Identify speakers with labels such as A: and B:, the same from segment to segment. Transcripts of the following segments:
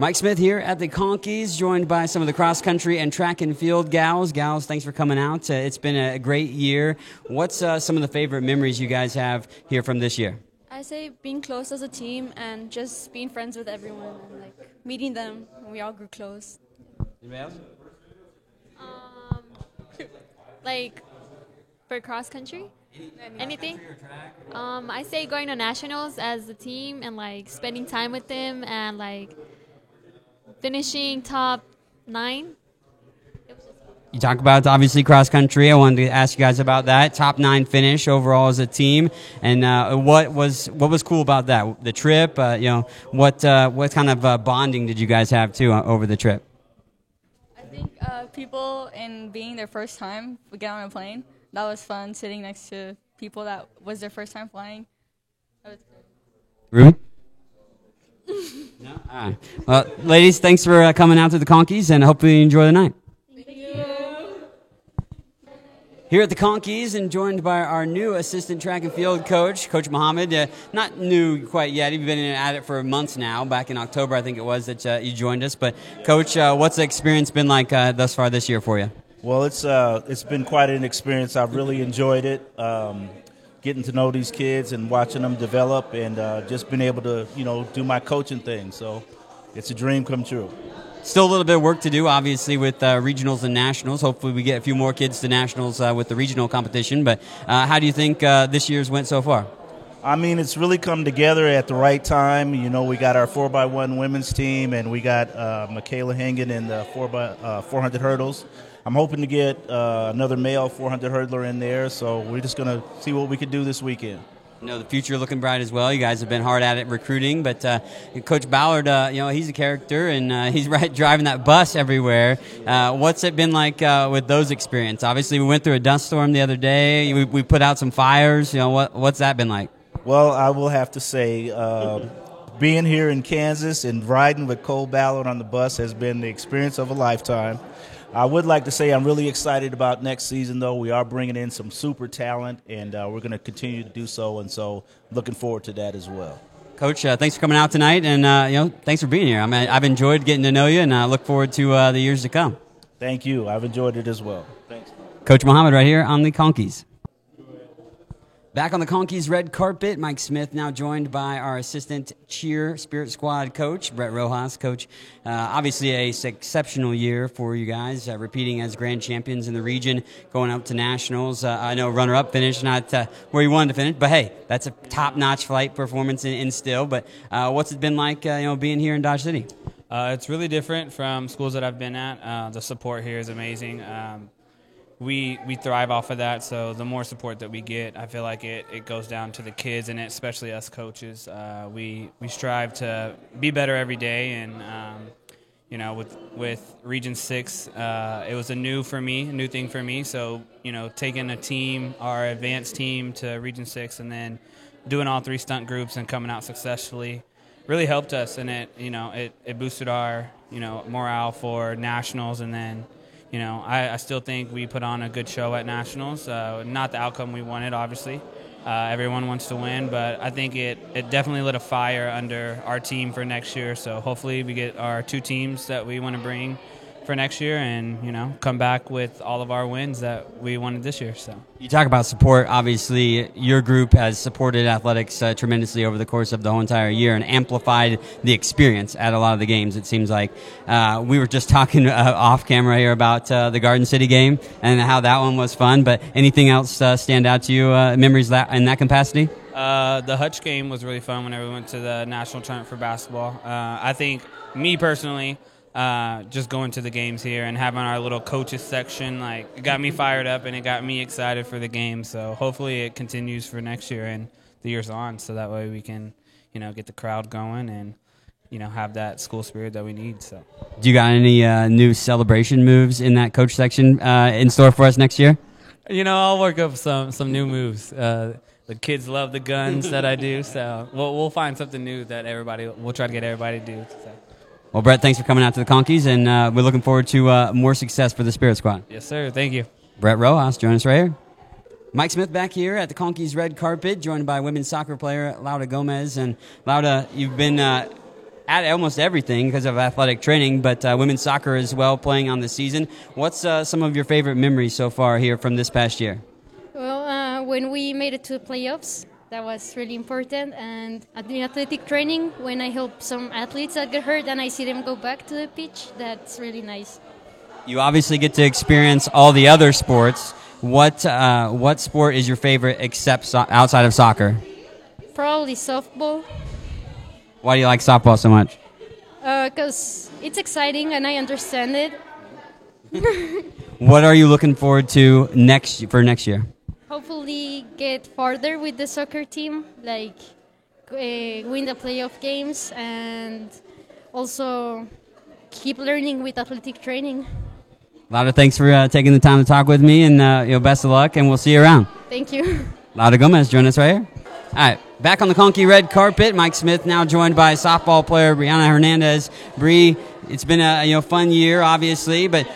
A: Mike Smith here at the Conkeys, joined by some of the cross-country and track and field gals. Gals, thanks for coming out. It's been a great year. What's some of the favorite memories you guys have here from this year?
B: I say being close as a team and just being friends with everyone and meeting them. We all grew close.
A: Anybody else?
C: For cross country, anything. I say going to nationals as a team and spending time with them and finishing top 9.
A: You talk about obviously cross country. I wanted to ask you guys about that top 9 finish overall as a team, and what was cool about that? The trip, what kind of bonding did you guys have too over the trip?
D: I think people and being their first time we get on a plane. That was fun, sitting next to people that was their first time flying. That was good.
A: Ruben? No? All right. Well, ladies, thanks for coming out to the Conkeys, and hopefully you enjoy the night.
D: Thank you.
A: Here at the Conkeys, and joined by our new assistant track and field coach, Coach Mohammed. Not new quite yet. You've been at it for months now. Back in October, I think it was, that you joined us. But, Coach, what's the experience been like thus far this year for you?
E: Well, it's been quite an experience. I've really enjoyed it, getting to know these kids and watching them develop, and just been able to, do my coaching thing. So it's a dream come true.
A: Still a little bit of work to do, obviously, with regionals and nationals. Hopefully we get a few more kids to nationals with the regional competition. But how do you think this year's went so far?
E: I mean, it's really come together at the right time. We got our 4x1 women's team, and we got Michaela Hengen in the 400 hurdles. I'm hoping to get another male 400 hurdler in there, so we're just going to see what we can do this weekend.
A: The future looking bright as well. You guys have been hard at it recruiting, but Coach Ballard, he's a character, and he's driving that bus everywhere. What's it been like with those experiences? Obviously, we went through a dust storm the other day. We put out some fires. What's that been like?
E: Well, I will have to say, being here in Kansas and riding with Cole Ballard on the bus has been the experience of a lifetime. I would like to say I'm really excited about next season, though. We are bringing in some super talent, and we're going to continue to do so, and so looking forward to that as well.
A: Coach, thanks for coming out tonight, and thanks for being here. I've enjoyed getting to know you, and I look forward to the years to come.
E: Thank you. I've enjoyed it as well. Thanks.
A: Coach Mohammed right here on the Conkeys. Back on the Conkeys red carpet, Mike Smith now joined by our assistant cheer spirit squad coach, Brett Rojas. Coach, obviously a exceptional year for you guys, repeating as grand champions in the region, going up to nationals. I know runner-up finish, not where you wanted to finish, but hey, that's a top-notch flight performance in still. But what's it been like, being here in Dodge City?
F: It's really different from schools that I've been at. The support here is amazing. We thrive off of that, so the more support that we get, I feel like it goes down to the kids and especially us coaches. We strive to be better every day, and with Region 6, it was a new thing for me. So taking a team, our advanced team, to Region 6, and then doing all 3 stunt groups and coming out successfully really helped us, and it boosted our morale for nationals, and then. I still think we put on a good show at nationals. Not the outcome we wanted, obviously. Everyone wants to win, but I think it definitely lit a fire under our team for next year. So hopefully we get our 2 teams that we want to bring for next year, and come back with all of our wins that we wanted this year. So
A: you talk about support. Obviously, your group has supported athletics tremendously over the course of the whole entire year and amplified the experience at a lot of the games. It seems like we were just talking off camera here about the Garden City game and how that one was fun. But anything else stand out to you? Memories in that capacity?
F: The Hutch game was really fun whenever we went to the national tournament for basketball. I think me personally. Just going to the games here and having our little coaches section, it got me fired up and it got me excited for the game. So hopefully it continues for next year and the years on, so that way we can, get the crowd going and, have that school spirit that we need. So,
A: do you got any new celebration moves in that coach section in store for us next year?
F: I'll work up some new moves. The kids love the guns that I do, so we'll find something new that we'll try to get everybody to do. So.
A: Well, Brett, thanks for coming out to the Conkeys, and we're looking forward to more success for the Spirit Squad.
F: Yes, sir. Thank you.
A: Brett Rojas, join us right here. Mike Smith back here at the Conkeys red carpet, joined by women's soccer player Lauda Gomez. And Lauda, you've been at almost everything because of athletic training, but women's soccer as well playing on the season. What's some of your favorite memories so far here from this past year?
G: Well, when we made it to the playoffs, that was really important. And in athletic training, when I help some athletes that get hurt and I see them go back to the pitch, that's really nice.
A: You obviously get to experience all the other sports. What sport is your favorite except outside of soccer?
G: Probably softball.
A: Why do you like softball so much?
G: Because it's exciting and I understand it.
A: What are you looking forward to next year?
G: Hopefully get farther with the soccer team, like win the playoff games, and also keep learning with athletic training.
A: Lauda, thanks for taking the time to talk with me, and best of luck, and we'll see you around.
G: Thank you.
A: Lauda Gomez, join us right here. All right, back on the Conkey red carpet, Mike Smith now joined by softball player Brianna Hernandez. Bree, it's been a fun year, obviously, but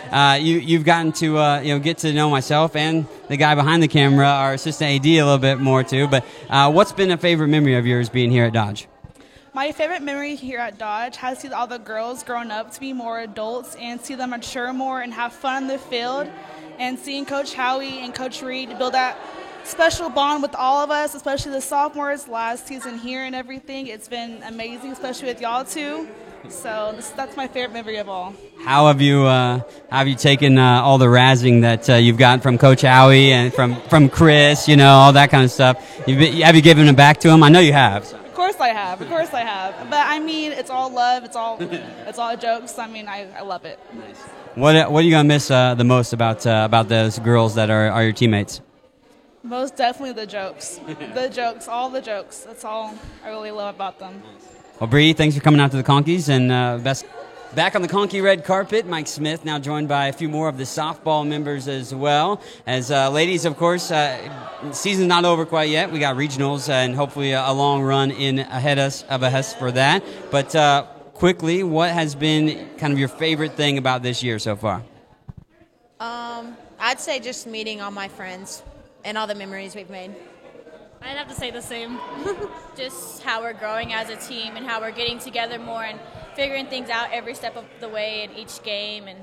A: you've gotten to get to know myself and the guy behind the camera, our assistant AD, a little bit more too. But what's been a favorite memory of yours being here at Dodge?
H: My favorite memory here at Dodge has to see all the girls growing up to be more adults and see them mature more and have fun in the field, and seeing Coach Howie and Coach Reed build that special bond with all of us, especially the sophomores last season here and everything. It's been amazing, especially with y'all too. So that's my favorite memory of all.
A: How have you taken all the razzing that you've gotten from Coach Howie and from Chris, all that kind of stuff? Have you given it back to him? I know you have. So.
H: Of course I have. But I mean, it's all love. It's all jokes. I mean, I love it.
A: Nice. What are you gonna miss the most about those girls that are your teammates?
H: Most definitely the jokes. All the jokes. That's all I really love about them.
A: Well, Bree, thanks for coming out to the Conkeys, and best. Back on the Conkey red carpet, Mike Smith, now joined by a few more of the softball members as well. As ladies, of course, season's not over quite yet. We got regionals and hopefully a long run ahead of us for that. But quickly, what has been kind of your favorite thing about this year so far?
I: I'd say just meeting all my friends and all the memories we've made.
C: I'd have to say the same.
J: Just how we're growing as a team and how we're getting together more and figuring things out every step of the way in each game and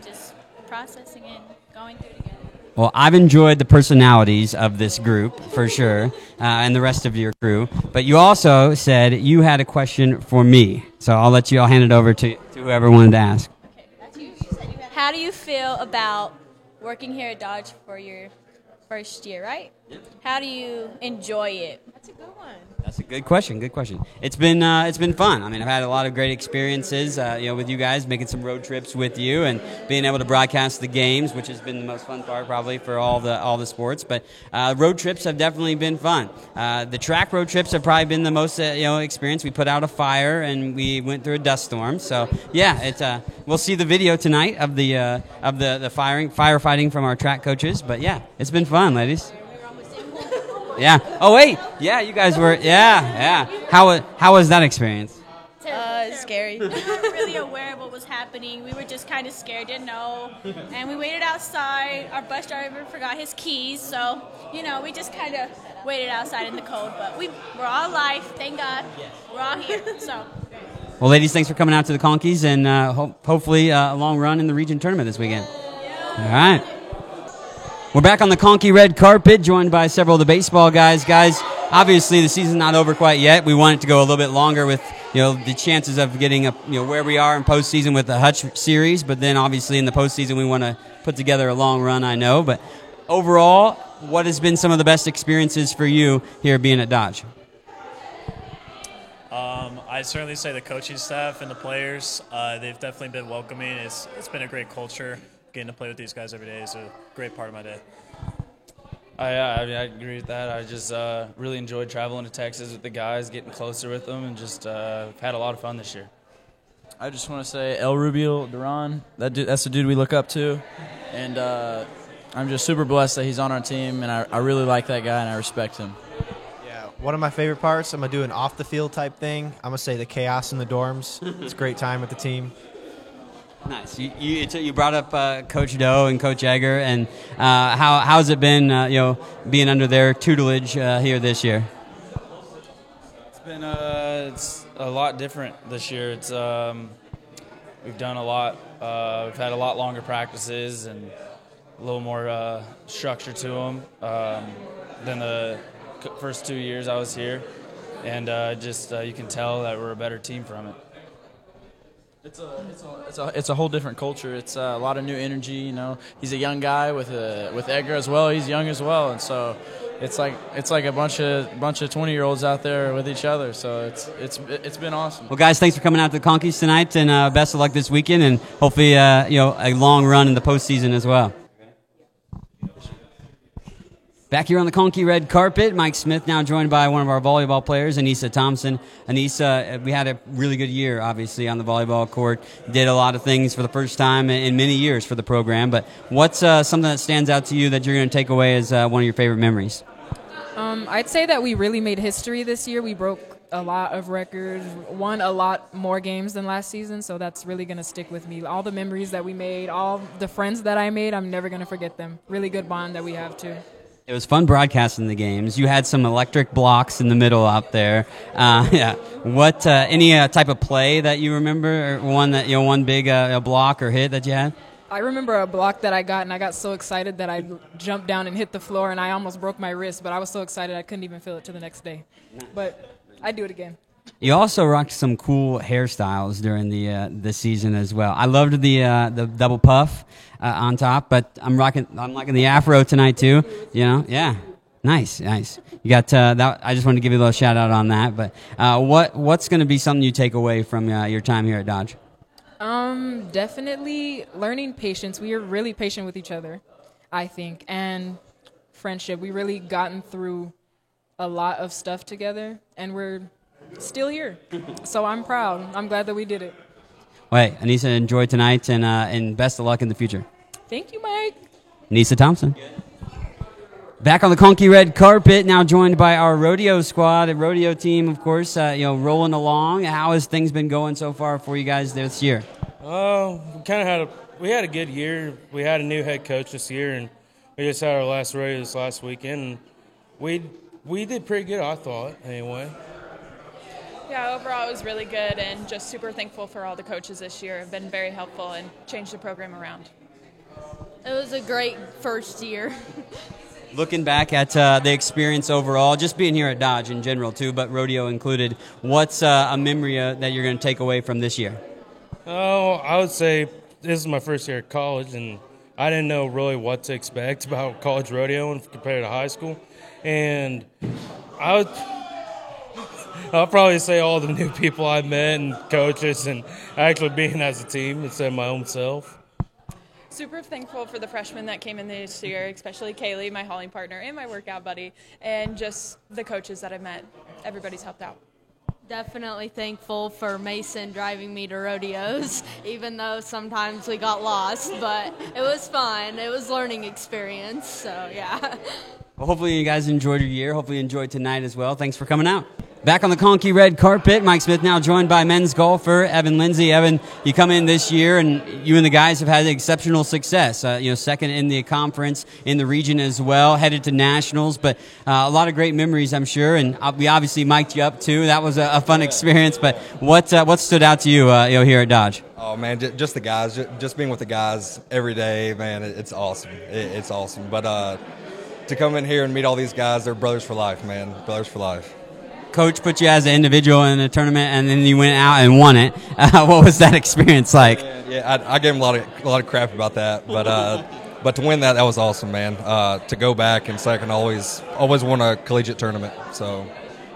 J: just processing and going through together.
A: Well, I've enjoyed the personalities of this group for sure, and the rest of your crew. But you also said you had a question for me, so I'll hand it over to whoever wanted to ask.
J: Okay, that's you. How do you feel about working here at Dodge for your first year, right? Yep. How do you enjoy it?
I: That's a good one.
A: That's a good question. It's been fun. I mean, I've had a lot of great experiences, with you guys, making some road trips with you, and being able to broadcast the games, which has been the most fun part probably for all the sports. But road trips have definitely been fun. The track road trips have probably been the most experience. We put out a fire and we went through a dust storm. So yeah, we'll see the video tonight of the firefighting from our track coaches. But yeah, it's been fun, ladies. Yeah. Oh wait. Yeah, you guys were. Yeah. How was that experience?
J: Scary. We weren't really aware of what was happening. We were just kind of scared, didn't know, and we waited outside. Our bus driver forgot his keys, so we just kind of waited outside in the cold. But we're all alive, thank God. We're all here. So.
A: Well, ladies, thanks for coming out to the Conkeys, and hopefully a long run in the region tournament this weekend. All right. We're back on the Conkey red carpet, joined by several of the baseball guys. Guys, obviously the season's not over quite yet. We want it to go a little bit longer with the chances of getting where we are in postseason with the Hutch series. But then obviously in the postseason we want to put together a long run. I know, but overall, what has been some of the best experiences for you here being at Dodge?
K: I'd certainly say the coaching staff and the players. They've definitely been welcoming. It's been a great culture. Getting to play with these guys every day is a great part of my day.
L: I agree with that. I just really enjoyed traveling to Texas with the guys, getting closer with them, and just had a lot of fun this year.
M: I just want to say El Rubio Duran, that's the dude we look up to, and I'm just super blessed that he's on our team, and I really like that guy, and I respect him.
N: Yeah, one of my favorite parts, I'm going to do an off-the-field type thing. I'm going to say the chaos in the dorms. It's a great time with the team.
A: Nice. You brought up Coach Doe and Coach Egger, and how's it been, being under their tutelage here this year?
J: It's
L: It's a lot different this year. It's we've done a lot. We've had a lot longer practices and a little more structure to them than the first 2 years I was here, and you can tell that we're a better team from it.
M: It's a whole different culture. It's a lot of new energy. You know, he's a young guy with Edgar as well. He's young as well, and so it's like a bunch of 20-year-olds out there with each other. So it's been awesome.
A: Well, guys, thanks for coming out to the Conkeys tonight, and best of luck this weekend, and hopefully a long run in the postseason as well. Back here on the Conkey red carpet, Mike Smith now joined by one of our volleyball players, Anissa Thompson. Anissa, we had a really good year, obviously, on the volleyball court. Did a lot of things for the first time in many years for the program. But what's something that stands out to you that you're going to take away as one of your favorite memories?
O: I'd say that we really made history this year. We broke a lot of records, won a lot more games than last season, so that's really going to stick with me. All the memories that we made, all the friends that I made, I'm never going to forget them. Really good bond that we have, too.
A: It was fun broadcasting the games. You had some electric blocks in the middle out there. Yeah. What any type of play that you remember, or one big block or hit that you had?
O: I remember a block that I got, and I got so excited that I jumped down and hit the floor, and I almost broke my wrist. But I was so excited I couldn't even feel it till the next day. But I'd do it again.
A: You also rocked some cool hairstyles during the season as well. I loved the double puff on top, but I'm liking the afro tonight too. You know, yeah, nice. You got that. I just wanted to give you a little shout out on that. But what's going to be something you take away from your time here at Dodge?
O: Definitely learning patience. We are really patient with each other, I think, and friendship. We really gotten through a lot of stuff together, and we're still here. So I'm proud. I'm glad that we did it.
A: Wait, Anissa, enjoy tonight, and best of luck in the future.
O: Thank you, Mike.
A: Anissa Thompson. Back on the Conkey red carpet, now joined by our rodeo squad, a rodeo team, of course, rolling along. How has things been going so far for you guys this year?
P: We had a good year. We had a new head coach this year, and we just had our last rodeo this last weekend. And we did pretty good, I thought, anyway.
Q: Yeah, overall it was really good, and just super thankful for all the coaches this year. Have been very helpful and changed the program around.
B: It was a great first year.
A: Looking back at the experience overall, just being here at Dodge in general too, but rodeo included, what's a memory that you're going to take away from this year?
P: Oh, I would say this is my first year at college, and I didn't know really what to expect about college rodeo compared to high school. And I'll probably say all the new people I met and coaches and actually being as a team instead of my own self.
Q: Super thankful for the freshmen that came in this year, especially Kaylee, my hauling partner, and my workout buddy, and just the coaches that I've met. Everybody's helped out.
B: Definitely thankful for Mason driving me to rodeos, even though sometimes we got lost, but it was fun. It was a learning experience, so yeah.
A: Well, hopefully you guys enjoyed your year. Hopefully you enjoyed tonight as well. Thanks for coming out. Back on the Conkey red carpet, Mike Smith now joined by men's golfer Evan Lindsay. Evan, you come in this year, and you and the guys have had exceptional success. Second in the conference, in the region as well, headed to nationals. But a lot of great memories, I'm sure. And we obviously mic'd you up too. That was a fun experience. But what stood out to you, here at Dodge?
R: Oh man, just the guys, just being with the guys every day, man, it's awesome. It's awesome. But to come in here and meet all these guys, they're brothers for life, man. Brothers for life.
A: Coach put you as an individual in a tournament, and then you went out and won it. What was that experience like?
R: Yeah, I gave him a lot of crap about that, but to win that was awesome, man. To go back and second, always won a collegiate tournament. So,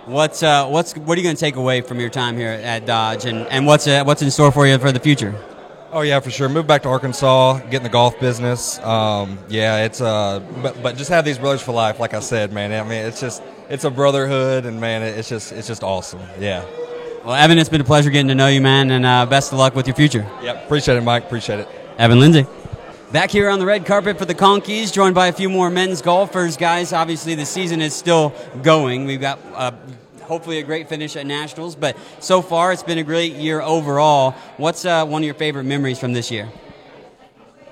A: what are you going to take away from your time here at Dodge, and what's in store for you for the future?
R: Oh yeah, for sure. Move back to Arkansas, get in the golf business. It's but just have these brothers for life, like I said, man. I mean, it's a brotherhood, and man, it's just awesome. Yeah.
A: Well, Evan, it's been a pleasure getting to know you, man, and best of luck with your future.
R: Yep, appreciate it, Mike. Appreciate it.
A: Evan Lindsay. Back here on the red carpet for the Conkeys, joined by a few more men's golfers, guys. Obviously, the season is still going. We've got hopefully a great finish at Nationals, but so far it's been a great year overall. What's one of your favorite memories from this year?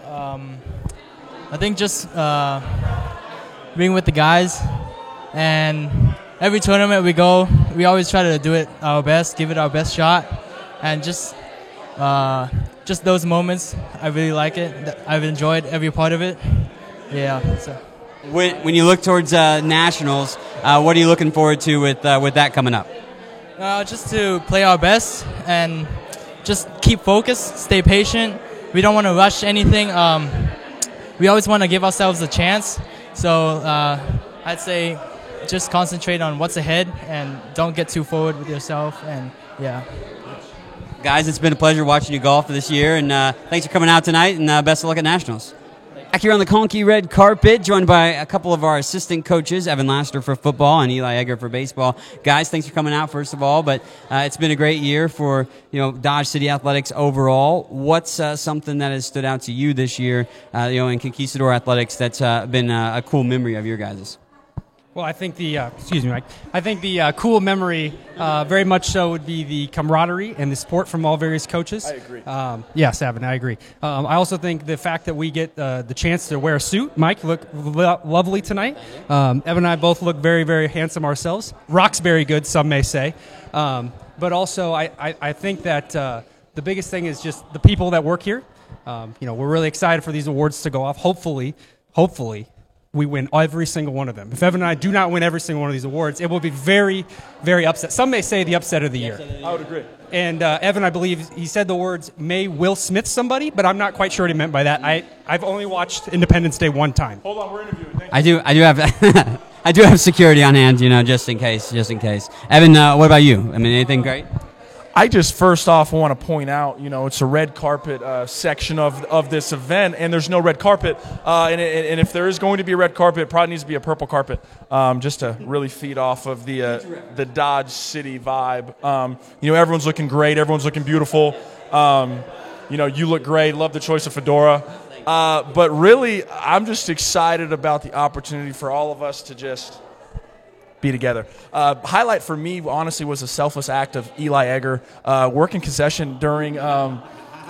S: I think just being with the guys and every tournament we go, we always try to do it our best, give it our best shot, and just those moments, I really like it. I've enjoyed every part of it. Yeah. So.
A: When you look towards nationals, what are you looking forward to with that coming up?
S: Just to play our best and just keep focused, stay patient. We don't want to rush anything. We always want to give ourselves a chance. So I'd say just concentrate on what's ahead and don't get too forward with yourself. And yeah.
A: Guys, it's been a pleasure watching you golf this year, and thanks for coming out tonight, and best of luck at Nationals. Back here on the Conkey red carpet, joined by a couple of our assistant coaches, Evan Laster for football and Eli Egger for baseball. Guys, thanks for coming out, first of all, but it's been a great year for Dodge City Athletics overall. What's something that has stood out to you this year in Conquistador Athletics that's been a cool memory of your guys'?
T: Well, I think excuse me, Mike. I think the cool memory, very much so, would be the camaraderie and the support from all various coaches.
U: I agree.
T: Yes, Evan, I agree. I also think the fact that we get the chance to wear a suit. Mike, you look lovely tonight. Evan and I both look very, very handsome ourselves. Rock's very good, some may say. But also, I think that the biggest thing is just the people that work here. We're really excited for these awards to go off. Hopefully, we win every single one of them. If Evan and I do not win every single one of these awards, it will be very, very upset. Some may say the upset of the year.
U: I would agree.
T: And Evan, I believe, he said the words, may Will Smith somebody, but I'm not quite sure what he meant by that. I've only watched Independence Day one time.
U: Hold on, we're interviewing.
A: I do have I do have security on hand, just in case. Evan, what about you? I mean, anything great?
U: I just first off want to point out, it's a red carpet section of this event, and there's no red carpet. And if there is going to be a red carpet, it probably needs to be a purple carpet, just to really feed off of the Dodge City vibe. Everyone's looking great. Everyone's looking beautiful. You look great. Love the choice of fedora. But really, I'm just excited about the opportunity for all of us to just be together. Highlight for me, honestly, was a selfless act of Eli Egger working concession during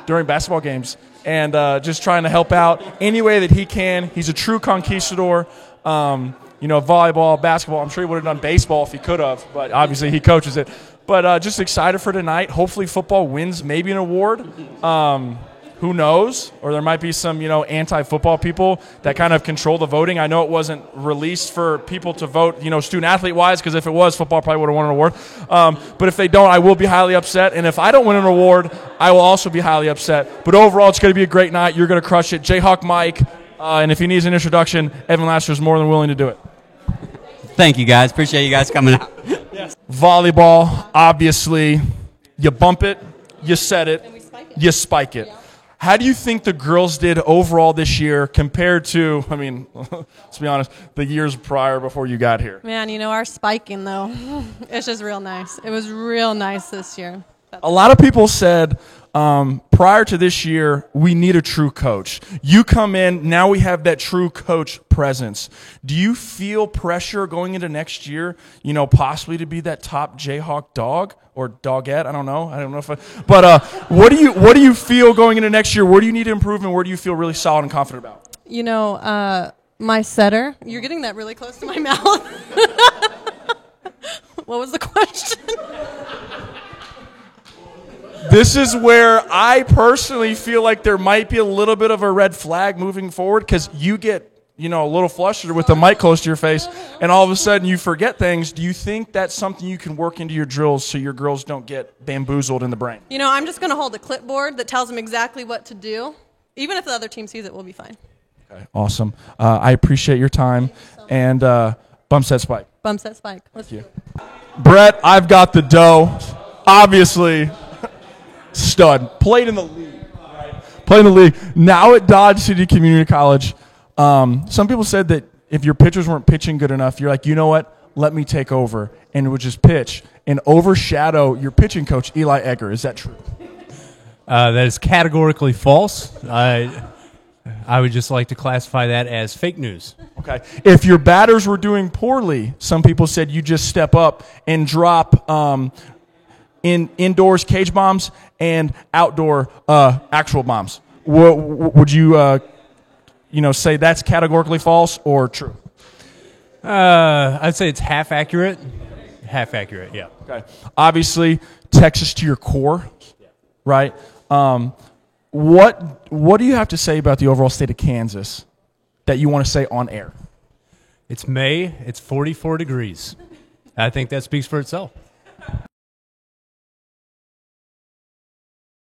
U: basketball games and just trying to help out any way that he can. He's a true conquistador. Volleyball, basketball. I'm sure he would have done baseball if he could have, but obviously he coaches it. But just excited for tonight. Hopefully football wins maybe an award. Who knows? Or there might be some, anti-football people that kind of control the voting. I know it wasn't released for people to vote, student-athlete-wise, because if it was, football probably would have won an award. But if they don't, I will be highly upset. And if I don't win an award, I will also be highly upset. But overall, it's going to be a great night. You're going to crush it. Jayhawk Mike, and if he needs an introduction, Evan Laster is more than willing to do it.
A: Thank you, guys. Appreciate you guys coming out.
U: Yes. Volleyball, obviously, you bump it, you set it, you spike it. How do you think the girls did overall this year compared to, let's be honest, the years prior before you got here?
V: Man, our spiking, though, it's just real nice. It was real nice this year.
U: A lot of people said prior to this year, we need a true coach. You come in, now we have that true coach presence. Do you feel pressure going into next year, possibly to be that top Jayhawk dog or dogette? I don't know but what do you feel going into next year? Where do you need to improve and where do you feel really solid and confident about?
V: My setter, you're getting that really close to my mouth. What was the question?
U: This is where I personally feel like there might be a little bit of a red flag moving forward because you get, a little flustered with the mic close to your face and all of a sudden you forget things. Do you think that's something you can work into your drills so your girls don't get bamboozled in the brain?
V: I'm just going to hold a clipboard that tells them exactly what to do. Even if the other team sees it, we'll be fine.
U: Okay, awesome. I appreciate your time. And bump set spike.
V: Bump set spike.
U: Thank you. Brett, I've got the dough. Obviously. Stud. Played in the league. Now at Dodge City Community College. Some people said that if your pitchers weren't pitching good enough, you're like, you know what? Let me take over. And it would just pitch and overshadow your pitching coach, Eli Egger. Is that true?
W: That is categorically false. I would just like to classify that as fake news.
U: Okay. If your batters were doing poorly, some people said you just step up and drop indoors cage bombs and outdoor actual bombs. Would you say that's categorically false or true?
W: I'd say it's half accurate. Half accurate, yeah.
U: Okay. Obviously, Texas to your core, right? What do you have to say about the overall state of Kansas that you want to say on air?
W: It's May. It's 44 degrees. I think that speaks for itself.